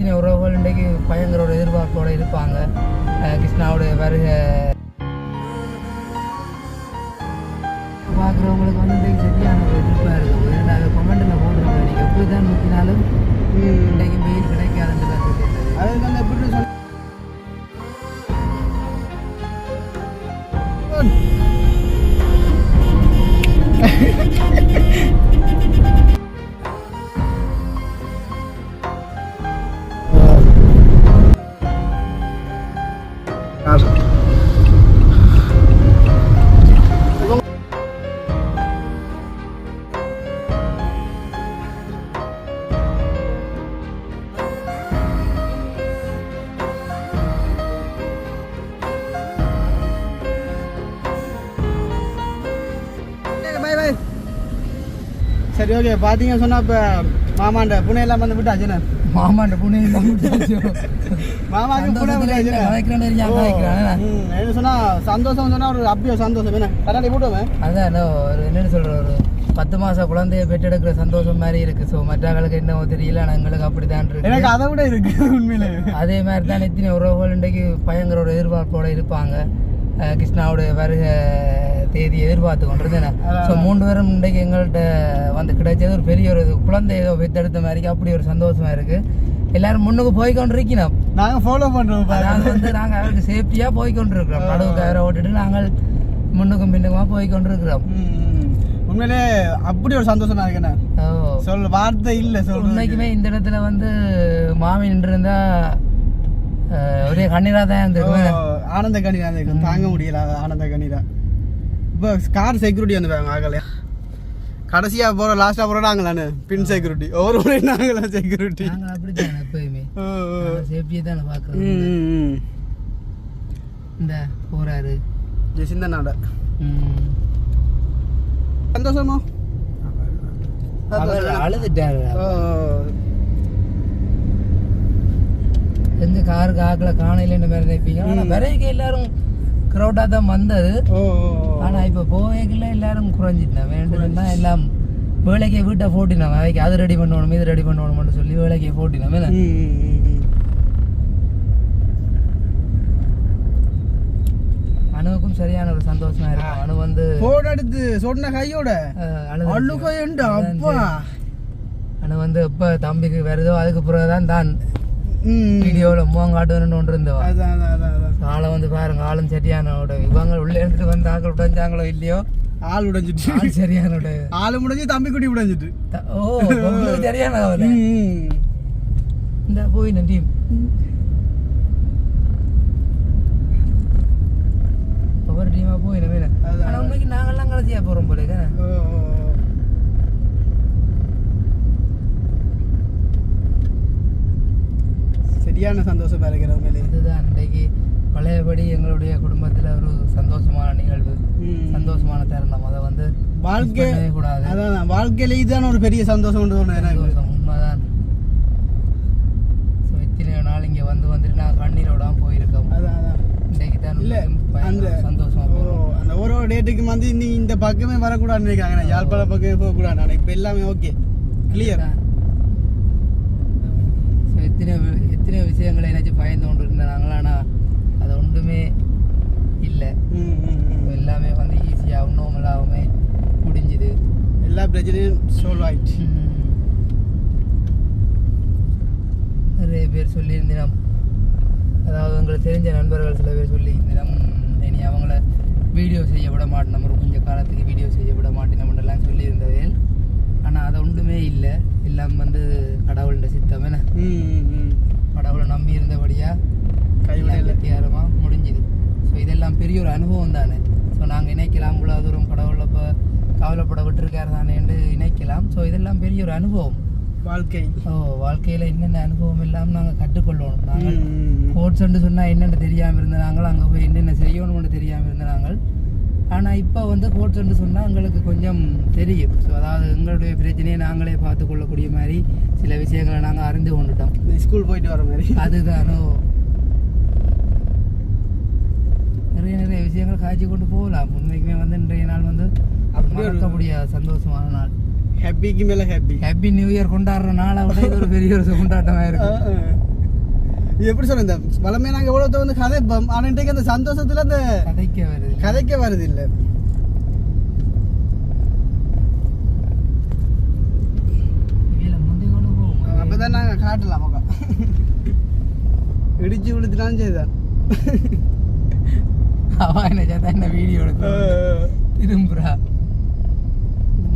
எத்தனை உறவுகள் இன்றைக்கு பயங்கர ஒரு எதிர்பார்ப்போடு இருப்பாங்க. கிருஷ்ணாவுடைய வருகை பார்க்குறவங்களுக்கு வந்து இன்றைக்கு சரியான ஒரு எதிர்ப்பாக இருக்கும். ரெண்டாவது கமெண்டில் போட்டுருக்கேன், நீங்கள் எப்படி தான் நோக்கினாலும் இன்றைக்கு வெயில் கிடைக்காதுன்னு தான் சொல்லியிருந்தேன். அது வந்து எப்படி சொல் சரி ஓகே. பார்த்தீங்கன்னு சொன்னால் இப்போ மாமாண்ட புனை எல்லாம் வந்து விட்டாச்சுண்ணே. மாமாண்ட புனை எல்லாம் விட்டாச்சு. மாமாவுக்கு புனை விட்டாச்சு. என்ன சொன்னால் சந்தோஷம் சொன்னால் ஒரு அப்படியே சந்தோஷம் என்ன கண்ணாடி போட்டுவேன். அதான் ஒரு என்னென்னு சொல்கிற ஒரு 10 மாத குழந்தைய பெற்றெடுக்கிற சந்தோஷம் மாதிரி இருக்குது. ஸோ மற்றவர்களுக்கு என்ன தெரியல, ஆனால் எங்களுக்கு அப்படி தான் இருக்கு. எனக்கு அதை விட இருக்குது உண்மையிலே. அதே மாதிரி தான் எத்தனை உறவுகள் இன்றைக்கு பயங்கர ஒரு எதிர்பார்ப்போடு இருப்பாங்க. கிருஷ்ணாவுடைய வருகை தேதி எதிர்பார்த்து கொண்டிருந்தேன். ஸோ 3 பேரும் இன்றைக்கு எங்கள்கிட்ட வந்து கிடைச்சது ஒரு பெரிய ஒரு குழந்தை ஏதோ பெற்றெடுத்த மாதிரி அப்படி ஒரு சந்தோஷமாக இருக்குது. எல்லாரும் முன்னுக்கு போய்கொண்டிருக்கணும். நாங்கள் ஃபாலோ பண்ணுறோம். அதாவது வந்து நாங்கள் அவருக்கு சேஃப்டியாக போய்கொண்டிருக்கிறோம். நடுவுக்கு அவரை ஓட்டிட்டு நாங்கள் முன்னுக்கும் பின்னுக்குமா போய்கொண்டிருக்கிறோம். உண்மையிலே அப்படி ஒரு சந்தோஷம் இருக்குண்ணா. சொல்ல வார்த்தை இல்லை. உண்மைக்குமே இந்த இடத்துல வந்து மாமி நின்று இருந்தா ஒரே கண்ணீராக தான் இருந்திருக்கும். ஆனந்த கண்ணீராக இருக்கும், தாங்க முடியல ஆனந்த கண்ணீரா. இப்போ கார் செக்யூரிட்டி வந்து ஆகலையா? கடைசியாக போகிற லாஸ்ட்டாக போகிற நாங்களானு பின் செக்யூரிட்டி ஒவ்வொரு முறை நாங்களா செக்யூரிட்டி அப்படி தான் எப்பயுமே சேஃப்டியை தானே பார்க்குறோம். இந்த போகிறாரு சிந்தனாட சந்தோஷமா அழுதுட்டாரு. எந்த காருக்கு ஆக்கல காணையில மாதிரி நினைப்பீங்க. ஆனால் விரைக்கு எல்லாரும் க்ரௌடாக தான் வந்தது. ஆனால் இப்போ போவேக்கில் எல்லாரும் குறைஞ்சிட்டேன். வேண்டும்னா எல்லாம் வேலைக்கே வீட்டை போட்டினோம். அவைக்கு அது ரெடி பண்ணணும் இது ரெடி பண்ணணும்னு சொல்லி வேலைக்கே போட்டினோம். அணுவுக்கும் சரியான ஒரு சந்தோஷமா இருக்கும். அணு வந்து போன் எடுத்து சொன்ன கையோட அணு வந்து எப்போ தம்பிக்கு வருதோ அதுக்கு பிறகுதான் தான் வீடியோவில் முகங்காட்டுன்னு ஒன்று இருந்தவா. ஆளை வந்து பாருங்க, ஆளும் சரியான இவங்க உள்ள எடுத்துட்டு வந்து ஆக்கள் உடைஞ்சாங்களோ இல்லையோ ஆள் உடைஞ்சிட்டு சரியான ஆளு முடிஞ்சு தம்பி குட்டி உடைஞ்சிட்டு. ஓ சரியான இந்த போய் நன்றி ஒவ்வொரு டீமா போய் வேணும். ஆனால் உண்மைக்கு நாங்கள்லாம் கடைசியாக போகிறோம் போல. சரியான சந்தோஷமா இருக்கிறவங்களே. இதுதான் இன்றைக்கு பழையபடி எங்களுடைய குடும்பத்தில் ஒரு சந்தோஷமான நிகழ்வு, சந்தோஷமான தருணம். அதை வந்து வாழ்க்கை கூடாது. அதான் வாழ்க்கையில இதுதான் ஒரு பெரிய சந்தோஷம். உண்மைதான். ஸோ இத்தனை நாள் இங்கே வந்துட்டு நான் கண்ணீரோட போயிருக்கோம். அதான் இன்றைக்கு தான் இல்லை அந்த சந்தோஷமா போகிறோம். அந்த ஒரு டேட்டுக்கு வந்து நீ இந்த பக்கமே வரக்கூடாதுன்னு நினைக்கிறாங்க. யாழ்ப்பாணம் பக்கமே போகக்கூடாது. நான் இப்போ எல்லாமே ஓகே கிளியர். ஸோ எத்தனை விஷயங்களை என்னாச்சும் பயந்து கொண்டு இருந்தாங்களா, ஆனால் அது ஒன்றுமே இல்லை. எல்லாமே வந்து ஈஸியாக ஒன்றுமே முடிஞ்சுது. எல்லா பிரச்சனையும் சால்வ் ஆயிடுச்சு. நிறைய பேர் சொல்லியிருந்தோம், அதாவது உங்களுக்கு தெரிஞ்ச நண்பர்கள் சில பேர் சொல்லியிருந்தோம், இனி அவங்கள வீடியோ செய்ய விட மாட்டோம், நம்ம கொஞ்சம் காலத்துக்கு வீடியோ செய்ய விட மாட்டோம்லாம் சொல்லியிருந்தவையல். ஆனால் அது ஒன்றுமே இல்லை. எல்லாம் வந்து கடவுளோட சித்தம். என்ன கடவுளை நம்பி இருந்தபடியாக கைவிடத்தியாரமாக முடிஞ்சுது. ஸோ இதெல்லாம் பெரிய ஒரு அனுபவம் தானே. ஸோ நாங்கள் இணைக்கலாம், இவ்வளோ தூரம் கடவுளை இப்போ கவலைப்பட விட்டுருக்காரு தானே என்று இணைக்கலாம். ஸோ இதெல்லாம் பெரிய ஒரு அனுபவம் வாழ்க்கை. வாழ்க்கையில் என்னென்ன அனுபவம் இல்லாமல் நாங்கள் கற்றுக்கொள்ளணும். நாங்கள் கோட்ஸ்ன்னு சொன்னால் என்னென்னு தெரியாமல் இருந்த நாங்கள் அங்கே போய் என்னென்ன செய்யணும்னு தெரியாமல் இருந்த நாங்கள். ஆனால் இப்போ வந்து கோட்ஸ்ன்னு சொன்னால் எங்களுக்கு கொஞ்சம் தெரியும். ஸோ அதாவது எங்களுடைய பிரச்சனையை நாங்களே பார்த்து கொள்ளக்கூடிய மாதிரி சில விஷயங்களை நாங்கள் அறிந்து கொண்டுட்டோம். ஸ்கூல் போயிட்டு வர மாதிரி. அதுதானோ நிறைய விஷயங்கள் காய்ச்சி கொண்டு போகலாம். உண்மைக்குமே வந்து இன்றைய நாள் வந்து மறக்க முடியாத சந்தோஷமான நாள். ஹாப்பிக்கு மேலே ஹாப்பி நியூ இயர் கொண்டாடுற நாளை விட இது ஒரு பெரிய ஒரு கொண்டாட்டமாக இருக்கும். இது எப்படி சொல்ற இந்த வளமையா நாங்கள் எவ்வளோ வந்து கதைப்போம் ஆனால் இன்றைக்கு அந்த சந்தோஷத்தில் அந்த கதைக்க வருது இல்லை. அப்பதான் நாங்கள் காட்டலாம் மக்கா இடிச்சு விடுத்துட்டாலும் செய்தான் அவன் என்ன வீடியோ திரும்புறா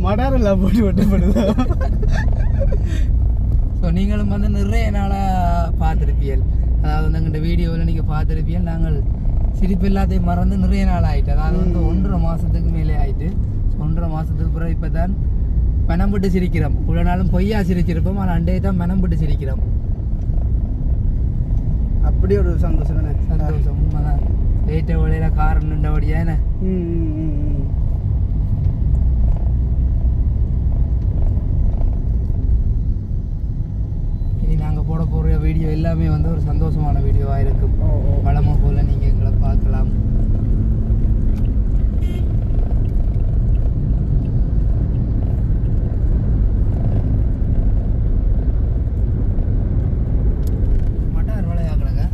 மடாரெல்லாம் போட்டு ஒட்டப்படுதா. ஸோ நீங்களும் வந்து நிறைய நாளாக பார்த்துருப்பீர்கள், அதாவது வந்து எங்கள்கிட்ட வீடியோவில் நீங்கள் பார்த்துருப்பீர்கள். நாங்கள் சிரிப்பு எல்லாத்தையும் மறந்து நிறைய நாள் ஆகிட்டு, அதாவது வந்து 1.5 மாதத்துக்கு மேலே ஆகிட்டு. 1.5 மாதத்துக்கு பிறகு இப்போ தான் மனம் விட்டு சிரிக்கிறோம். இவ்வளோ நாளும் பொய்யா சிரிச்சிருப்போம், ஆனால் அண்டே தான் மனம் விட்டு சிரிக்கிறோம். அப்படி ஒரு சந்தோஷம் தானே. சந்தோஷம் உண்மைதான். லேட்ட வழியில் காரம் நின்றபடியா என்ன. இனி நாங்கள் போட போகிற வீடியோ எல்லாமே வந்து ஒரு சந்தோஷமான வீடியோவாக இருக்கும். வளமாக போல் நீங்கள் எங்களை பார்க்கலாம். மட்டார் வேலையாக்குறாங்க.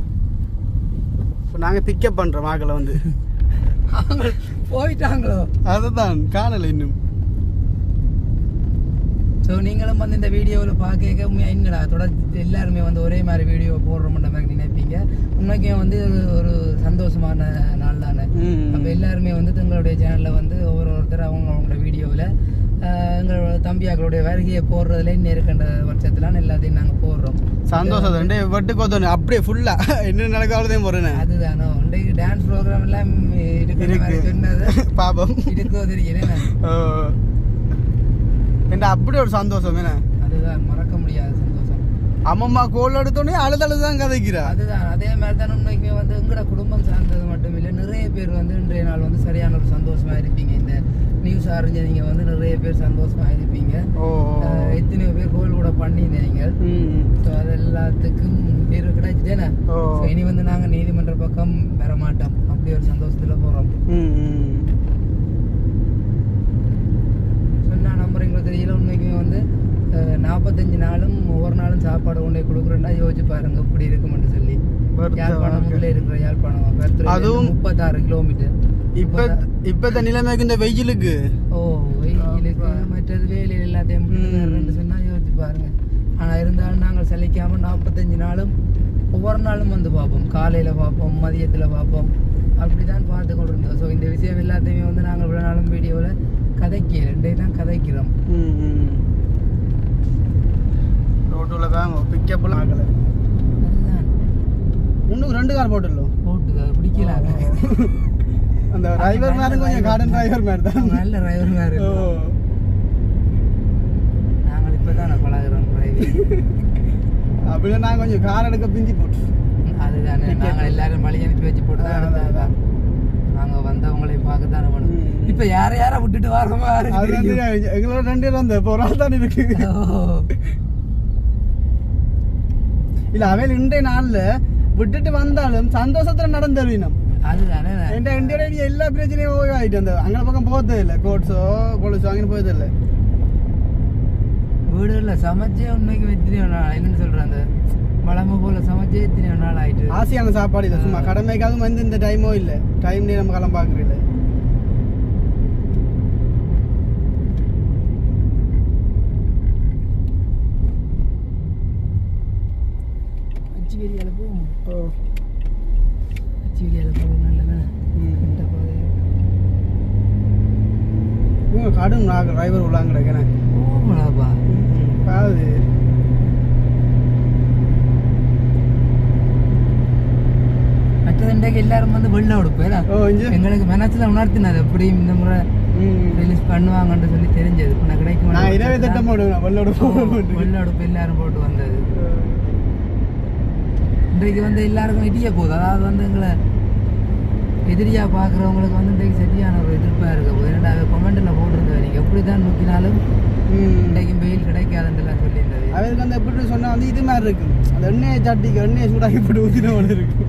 இப்போ நாங்கள் பிக்கப் பண்ணுறோம் ஆக்களை வந்து அவங்க போயிட்டாங்களோ அதுதான் காணலை இன்னும். ஸோ நீங்களும் வந்து இந்த வீடியோவில் பார்க்க உண்மையாக என்னடா தொடர்ந்து எல்லாருமே வந்து ஒரே மாதிரி வீடியோ போடுறோம்ன்ற மாதிரி நினைப்பீங்க. உண்மைக்கே வந்து ஒரு சந்தோஷமான நாள் தானே. அப்போ எல்லாருமே வந்து தங்களுடைய சேனலில் வந்து ஒவ்வொருத்தர் அவங்களோட வீடியோவில் எங்களோட தம்பியாக்களுடைய வருகையை போடுறதுல இன்னும் இருக்கின்ற பட்சத்தில் எல்லாத்தையும் நாங்கள் போடுறோம். சந்தோஷம் ரெண்டே வெட்டு கோத்தோம் அப்படியே ஃபுல்லாக என்ன நடக்காததையும் போடுறேன். அதுதானோ இன்றைக்கு டான்ஸ் ப்ரோக்ராம் எல்லாம் இருக்கு சொன்னது பாபம் இருக்கோ தெரியல. என்ன அப்படி ஒரு சந்தோஷம் என்ன, அதுதான் மறக்க முடியாத சந்தோஷம். அம்மம்மா கோல் எடுத்தோடனே அழுதழுதான் கதைக்கிறா. அதுதான் அதே மாதிரி தான் உண்மைக்குமே வந்து உங்களோட குடும்பம் சார்ந்தது மட்டும் இல்லை, நிறைய பேர் வந்து இன்றைய நாள் வந்து சரியான ஒரு சந்தோஷமா இருப்பீங்க. இந்த நியூஸ் அறிஞ்ச நீங்க வந்து நிறைய பேர் சந்தோஷமா இருப்பீங்க. எத்தனையோ பேர் கோல் கூட பண்ணியிருந்தீங்க. ஸோ அது எல்லாத்துக்கும் பேர் கிடைச்சிட்டேனா. இனி வந்து நாங்க நீதிமன்ற பக்கம் வர மாட்டோம், அப்படி ஒரு சந்தோஷத்துல போறோம். சொன்னா நம்புறீங்களோ தெரியல, உண்மைக்குமே வந்து 45 நாளும் ஒவ்வொரு நாளும் சாப்பாடு கொண்டே கொடுக்குறேன்னா யோசிச்சு பாருங்க இப்படி இருக்குமென்னு சொல்லி. யாழ்ப்பாணம் முதல்ல இருக்கிற யாழ்ப்பாணம் அதுவும் 36 கிலோமீட்டர். இப்ப நிலைமைக்கு இந்த வெயிலுக்கு வெயிலுக்கு மற்றது வேலையில் எல்லாத்தையும் சொன்னா யோசிச்சு பாருங்க. ஆனா இருந்தாலும் நாங்கள் சலிக்காம 45 நாளும் ஒவ்வொரு நாளும் வந்து பார்ப்போம். காலையில பார்ப்போம், மதியத்துல பார்ப்போம், அப்படிதான் பார்த்து கொண்டு இருந்தோம். ஸோ இந்த விஷயம் எல்லாத்தையுமே வந்து நாங்கள் இவ்வளோ நாளும் வீடியோவில் கதைக்க 2 தான் கதைக்கிறோம். ரோட்டில் வாங்க பிக்கப்பில் ஆகலை. அதுதான் இன்னும் 2 கார் போட்டுடலாம் போட்டு பிடிக்கல. அந்த டிரைவர் மாதிரி கொஞ்சம் கார்டன் டிரைவர் மாதிரி தான், நல்ல டிரைவர் மாதிரி. நாங்கள் இப்போ தான் பழகிறோம் டிரைவிங். அப்படின்னா நாங்கள் கொஞ்சம் கார் எடுக்க பிஞ்சி போட்டு அதுதானே நாங்கள் எல்லாரும் வழி அனுப்பி வச்சு போட்டு தான் எடுத்ததுதான். நாங்கள் வந்தவங்களை பார்க்க தானே பண்ணுவோம். இப்போ யாரை விட்டுட்டு வரோமா எங்களோட 2 பேர் வந்து இப்போ ஒரு ஆள் தான் இருக்கு. இல்லை அவையில் இன்றைய நாளில் விட்டுட்டு வந்தாலும் சந்தோஷத்தில் நடந்துருவினோம். அதுதானே என் எல்லா பிரச்சனையும் ஓய்வாயிட்டு அந்த அங்கே பக்கம் போகிறதே இல்லை. கோட்ஸோ போலீஸோ அங்கே போயதே இல்லை. வீடுகளில் சமைச்சே உண்மைக்கு எத்தனையோ நாள் என்னன்னு சொல்கிறேன், அந்த வளமை போல் சமைச்சே எத்தனையோ நாள் ஆகிட்டு. ஆசையான சாப்பாடு இல்லை, சும்மா கடமைக்காகவும் வந்து இந்த டைமோ இல்லை, டைம்லேயே நம்ம கிளம்ப பார்க்குறதில்ல. அச்சு வெளியால் போவோம். அச்சு வெளியால் போவோம். நல்லதானே கடும் டிரைவர் உள்ளாங்க கிடைக்கிறேன். ஓமாப்பா பாது மற்றது இன்றைக்கு எல்லாரும் வந்து வெள்ள உடுப்பேன் எங்களுக்கு மனசுல உணர்த்தினது எப்படியும் இந்த முறை ரிலீஸ் பண்ணுவாங்கன்னு சொல்லி தெரிஞ்சது. இப்போ நான் கிடைக்கும் நான் இரவே திட்டம் போடுவேன் வெள்ள உடுப்பு எல்லாரும் போட்டு வந்தது. இன்றைக்கு வந்து எல்லாருக்கும் இடிய போகுது, அதாவது வந்து எங்களை எதிரியாக பார்க்குறவங்களுக்கு வந்து இன்றைக்கு சரியான ஒரு எதிர்ப்பாக இருக்க போகுது. 2வது கமெண்ட்டில் போட்டிருந்தது, நீங்கள் எப்படி தான் நோக்கினாலும் இன்றைக்கும் வெயில் கிடைக்காதுன்றலாம் சொல்லியிருந்தது. அவருக்கு வந்து எப்படி சொன்னால் வந்து இது மாதிரி இருக்கு, அந்த எண்ணெயை சட்டிக்கு எண்ணெயை சூடாக்கி போட்டு ஊற்றின ஒன்று இருக்கு.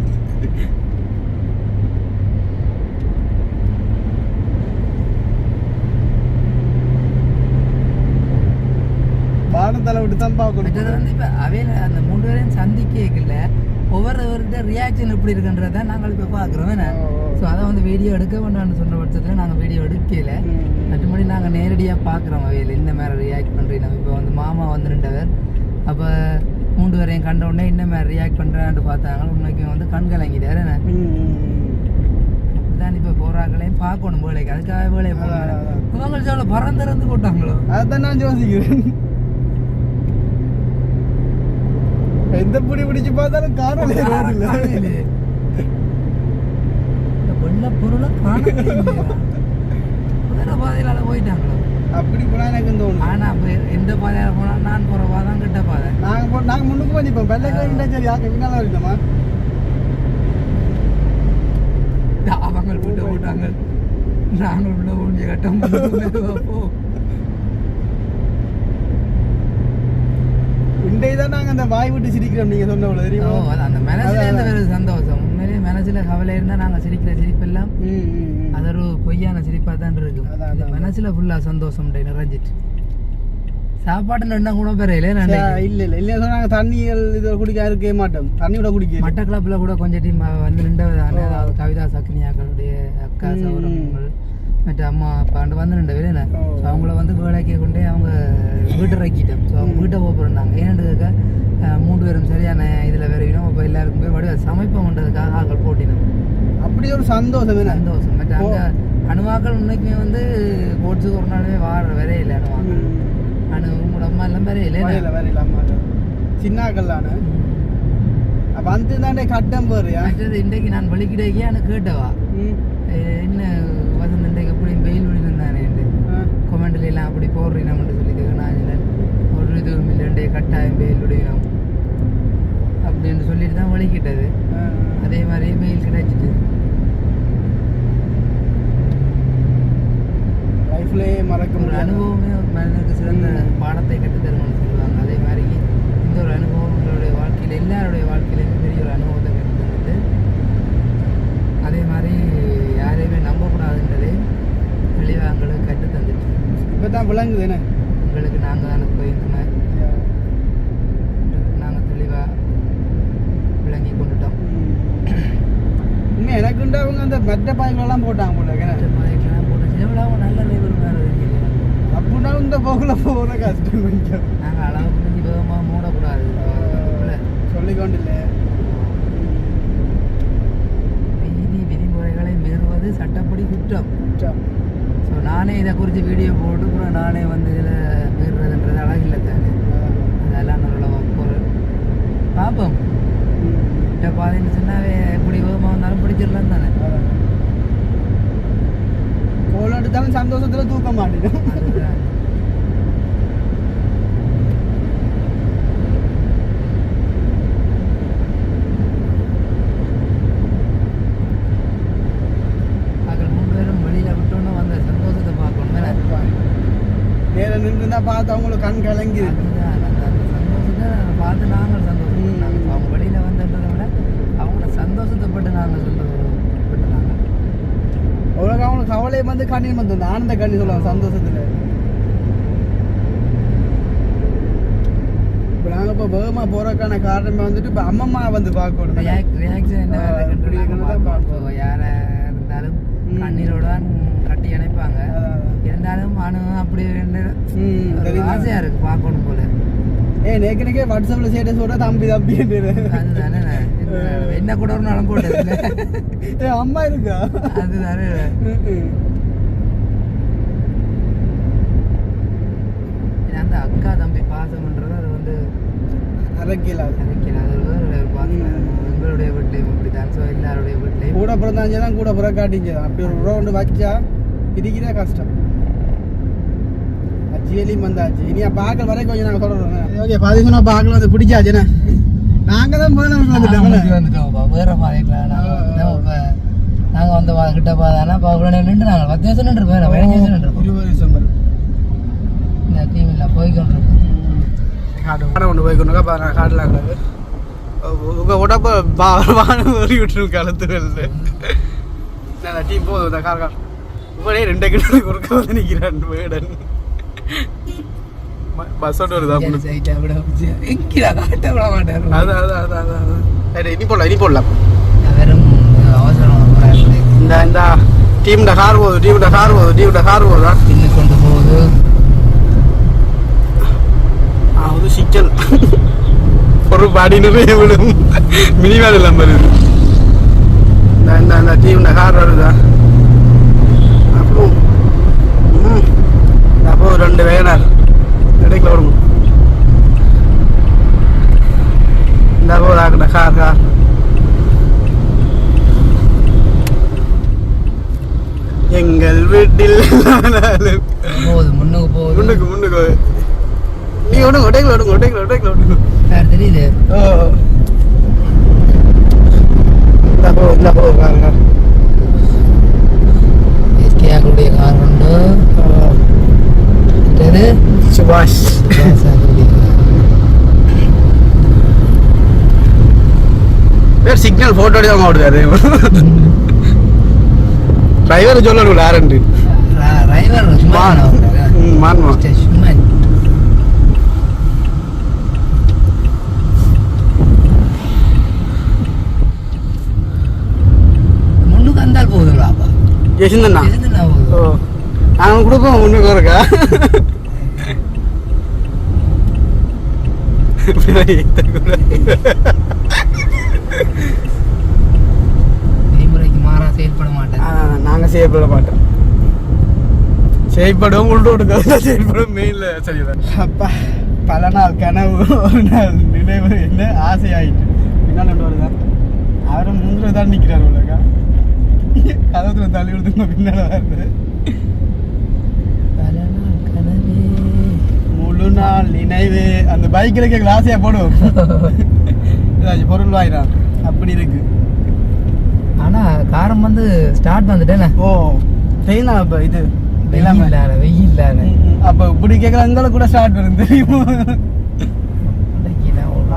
வானத்தலை விட்டு தான் பார்க்கணும். வந்து இப்போ அவையில் அந்த 3 பேரையும் சந்திக்கல ஒவ்வொருவர்கிட்ட ரியாக்ஷன் எப்படி இருக்குன்றதை நாங்கள் இப்போ பார்க்குறோம் என்ன. ஸோ அதை வந்து வீடியோ எடுக்க வேண்டாம்னு சொன்ன பட்சத்தில் நாங்கள் வீடியோ எடுக்கல. மற்றபடி நாங்கள் நேரடியாக பார்க்குறோம் அவையில் இந்த மாதிரி ரியாக்ட் பண்ணுறீங்க. இப்போ வந்து மாமா வந்து நின்றவர் அப்போ 3 பேரையும் கண்ட உடனே இந்த மாதிரி ரியாக்ட் பண்ணுறான்ட்டு பார்த்தாங்க. உண்மைக்கு வந்து கண் கலங்கிட்டார் என்ன. அப்படிதான் இப்போ போகிறாங்களையும் பார்க்கணும் வேலைக்கு, அதுக்காக வேலையை போகிறாங்க. இவங்க எவ்வளோ பறந்துருந்து போட்டாங்களோ அதுதான் நான் யோசிக்கிறேன். எந்த பிடி பிடிச்சு பார்த்தாலும் காணல வெள்ள பொருளை காண பாதையில போயிட்டாங்களோ. அப்படி போனா எனக்கு தோணும். ஆனா அப்ப எந்த பாதையில போனா நான் போற பாதை கிட்ட பாதை. நாங்க முன்னுக்கு பண்ணிப்போம். வெள்ளைக்காய் சரி பின்னால இருக்கணுமா அவங்க விட்டு போட்டாங்க. நாங்கள் உள்ள ஊஞ்சி கட்டம் இன்றைதான் நாங்க அந்த வாய் விட்டு சிரிக்கிறோம். நீங்க சொன்ன போல தெரியுமா அந்த மனசுல இருந்து ஒரு சந்தோஷம். உண்மையிலேயே மனசுல கவலை இருந்தா நாங்க சிரிக்கிற சிரிப்பு எல்லாம் அது ஒரு பொய்யான சிரிப்பா தான் இருக்கும். மனசுல ஃபுல்லா சந்தோஷம் நிறைஞ்சிட்டு சாப்பாடு நின்னா கூட பெறையில இல்ல நாங்க தண்ணிகள் இதை குடிக்க இருக்கவே மாட்டோம். தண்ணி கூட குடிக்க மட்டக்களப்புல கூட கொஞ்சம் டீம் வந்து நின்றவதான. அதாவது கவிதா சக்னியாக்களுடைய அக்கா சௌரங்கள் மற்ற அம்மா அப்பாண்டு வந்து நின்ற பேர் என்ன. ஸோ அவங்கள வந்து வேலைக்கு கொண்டே அவங்க வீட்டை இறக்கிட்டோம். ஸோ அவங்க வீட்டை போகிறோம்னாங்க. ஏன்னு கேட்க 3 பேரும் சரியான இதில் விரைவினோம். அப்போ எல்லாருக்கும் போய் வடிவ சமைப்போம்ன்றதுக்காக ஆக்கள் போட்டினோம். அப்படி ஒரு சந்தோஷம் சந்தோஷம். மற்ற அங்கே அணுவாக்கள் இன்னைக்குமே வந்து போட்ஸுக்கு ஒரு நாளுமே வார வரையில அணுவாக்கள் உங்களோட அம்மா எல்லாம் வரையில சின்னாக்கள்லான வந்து தாண்டே கட்டம் போறியா. இன்றைக்கு நான் வெளிக்கிட்டே கேட்டவா என்ன வசந்த இன்றைக்கு எப்படி வெயில் விழுந்தானே கொமெண்ட்ல எல்லாம் அப்படி போடுறீங்கன்னு சொல்லி நான் ஒரு இது இல்லைண்டே கட்டாயம் வெயில் விடுவினோம் அப்படின்னு சொல்லிட்டு தான் வெளிக்கிட்டது. அதே மாதிரியே வெயில் கிடைச்சிட்டு லைஃப்லேயே மறக்க ஒரு அனுபவமே ஒரு மனிதனுக்கு சிறந்த பாடத்தை கற்றுத்தரும்னு சொல்லுவாங்க. அதே மாதிரி இந்த ஒரு அனுபவம் உங்களுடைய வாழ்க்கையில் எல்லாருடைய வாழ்க்கையிலையுமே பெரிய ஒரு அனுபவத்தை கற்றுத்தந்துட்டு அதே மாதிரி யாரையுமே நம்பக்கூடாதுன்றதே தெளிவாக எங்களுக்கு கற்றுத்தந்துட்டு இப்போ தான் விளங்குது என்ன உங்களுக்கு நாங்கள் தானே போயிருந்தோம். நாங்கள் தெளிவாக விளங்கி கொண்டுட்டோம். இன்னும் எனக்குண்டு அவங்க அந்த மெட்ட பாய்களெல்லாம் போட்டாங்க போல. மெட்ட பாய்களெல்லாம் போட்டு எவ்வளோ நல்ல லேபர் மேலே இருக்கீங்க. அப்படின்னாலும் இந்த போகல போகிற கஷ்டம் கொஞ்சம். நாங்கள் அளவுக்கு கொஞ்சம் வேகமாக மூடக்கூடாது சொல்லிக்கொண்டு இல்லை. விதிமுறைகளை மீறுவது சட்டப்படி குற்றம். ஸோ நானே இதை குறித்து வீடியோ போட்டு அப்புறம் நானே வந்து இதில் மீறுறதுன்றது அழகில்லை தானே. அதெல்லாம் நல்ல பொருள் பார்ப்போம். இந்த பாதைன்னு சொன்னாவே எப்படி வேகமாக வந்தாலும் பிடிச்சிடலாம் தானே. கோல் எடுத்தாலும் சந்தோஷத்தில் தூக்க மாட்டேன். அதுதான் நேரம் நின்றுருந்தா பார்த்து அவங்களுக்கு கண் கலங்கி சந்தோஷத்தை பார்த்து நாங்கள் சந்தோஷப்பட்டாங்க. அவங்க வெளியில் வந்ததை விட அவங்கள சந்தோஷத்தைப்பட்டு நாங்கள் சந்தோஷப்பட்டுனாங்க. அவ்வளோ அவங்களுக்கு கவலையை வந்து கண்ணீர் வந்து ஆனந்த கண்ணி சொல்லுவாங்க சந்தோஷத்தில். இப்போ நாங்கள் இப்போ வேகமாக போகிறதுக்கான காரணமே வந்துட்டு இப்போ அம்மம்மா வந்து பார்க்கணும். ரியாக்ஷன் என்ன பார்ப்போம். யாரை இருந்தாலும் கண்ணீரோட தான் கட்டி அணைப்பாங்க. இருந்தாலும் அப்படி ஆசையா இருக்கு பார்க்கணும் போல. நேக்கே வாட்ஸ்அப்ல ஸ்டேட்டஸ் போட தம்பி தம்பி அதுதானே என்ன கூட ஒரு நாளும் போட்டது அம்மா இருக்கா அதுதானே. அந்த அக்கா தம்பி பாசம்ன்றது அது வந்து அரைக்கல அது ஒரு பாசம். எங்களுடைய வீட்லையும் இப்படிதான். ஸோ எல்லாருடைய வீட்லையும் கூட பிறந்தாஞ்சதான் கூட பிறக்காட்டிஞ்சதான். அப்படி ஒரு உறவு ஒன்று வச்சா பிரிக்கிறதே கஷ்டம். ஜியலியும் வந்தாச்சு. இனி பாக்கள் வரை கொஞ்சம் நாங்கள் சொல்கிறோம். ஓகே பார்த்தீங்கன்னா பாக்கள் வந்து பிடிச்சாச்சுண்ணே. நாங்கள் தான் வந்துட்டோம் வேற பாதைக்கலாம். நாங்கள் வந்த பாதை கிட்ட பாதானா நின்று நாங்கள் 10 வருஷம் நின்று போயிடும். 15 வருஷம் நின்று 20 டிசம்பர் இந்த தீமில்ல போய்கொண்டிருக்கோம். காடை கொண்டு போய்க்கொண்டுக்கா பாருங்க. காடெலாம் உங்கள் உடம்பு வானம் ஏறி விட்டுரும் காலத்துல. நான் டீம் போதும் இந்த கார் இவனே 2 கிலோ குறுக்க வந்து நிற்கிறான் வேடன். பஸ்ஸோட வருதா இனி போடலாம் வெறும் அவசரம் இந்த டீம்ட கார் போகுதா பின்னு கொண்டு போகுது அது சிக்கல் ஒரு பாடி நிறைய விடும் மினி வேலை எல்லாம் வருது இந்த டீம்ட கார் வருதா அப்புறம் அப்போ 2 வேகனார் இடைக்கில் வரும் இந்த போதாக்குற கார் எங்கள் வீட்டில் போகுது முன்னுக்கு நீ ஒடுங்க யார் தெரியுது இந்த போ கார் எஸ்கேஆருடைய கார் உண்டு சுபாஷ் சிக்னல் போட்டோ தான் ஓடுது டிரைவர் சொல்லணும் யாருண்டு டிரைவர் சும்மா முன்னுக்கு வந்தால் போகுதுங்களாப்பா ஜெசிந்தண்ணா நாங்கள் கொடுப்போம் முன்னுக்கு இருக்கா விதிமுறைக்கு மாறா செயல்பட மாட்டேன் நாங்கள் செயல்பட மாட்டோம் செயல்படுவோம் செயல்படும் மெயினில் சரிதான் அப்பா பல நாள் கனவு ஒரு நாள் நினைவு என்ன ஆசையாயிட்டு பின்னால் வருதான் அவரும் முந்திர தான் நிற்கிறார் உள்ளக்கா கதத்துல தள்ளி கொடுத்து பின்னால் வருது முழு நாள் நினைவு அந்த பைக்கில் கேட்கல ஆசையா போடுவோம் ஏதாச்சும் பொருள் வாங்கிடான் அப்படி இருக்கு ஆனா காரம் வந்து ஸ்டார்ட் வந்துட்டேனே ஓ தெரியுதா இப்போ இது வெயில் அப்ப இப்படி கேட்கலாம் இந்த கூட ஸ்டார்ட் வரும் தெரியுமா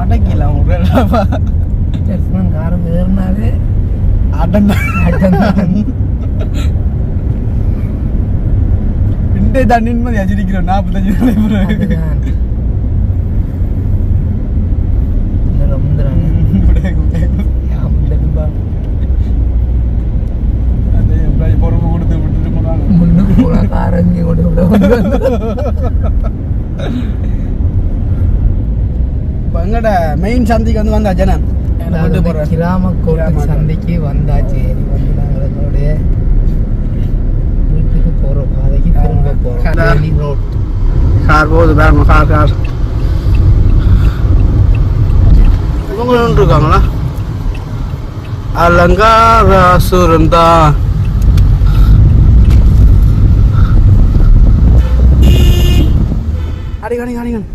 அடக்கிலாம் காரம் ஏறினாலே இண்டே தான் நிம்மதி அஜிரிக்கிறோம் 45 பொறுப்பு கொடுத்து விட்டுட்டு போனாங்க முன்னுக்கு போனா காரங்கி கொண்டு எங்கட மெயின் சந்தைக்கு வந்து வந்தா ஜனம் கிராமக்கோட்டை சந்தைக்கு வந்தாச்சு வந்து நாங்கள் எங்களுடைய வீட்டுக்கு போறோம் பாதைக்கு திரும்ப போறோம் ரோட் கார் போகுது வேணும் கார் இவங்க இருக்காங்களா அலங்காரசுரன் தான் அடிக்கணும்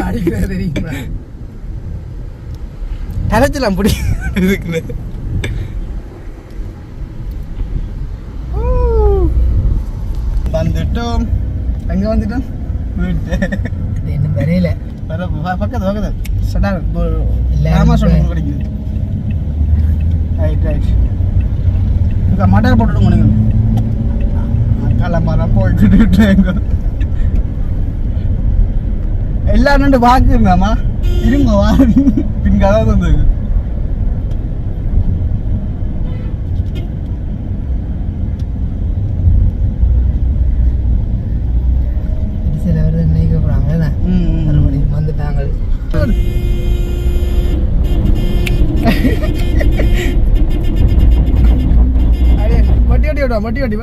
அடிக்கிறது தெரியுங்களா கரைச்சலாம் பிடி இதுக்குன்னு வந்துட்டோம் எங்க வந்துட்டோம் வீட்டு இன்னும் வரையில பக்கத்து சடான் கிடைக்குது ரைட் இங்கே மட்டர் போட்டுட்டு நீங்கள் கிளம்பரம் போய்கிட்டு எல்லாரும் ரெண்டு வாக்கு இருந்தாமா இருங்க வா பின் கதை வந்து சில பேர் நினைக்க போறாங்க மறுபடியும் வந்துட்டாங்க மட்டி வட்டி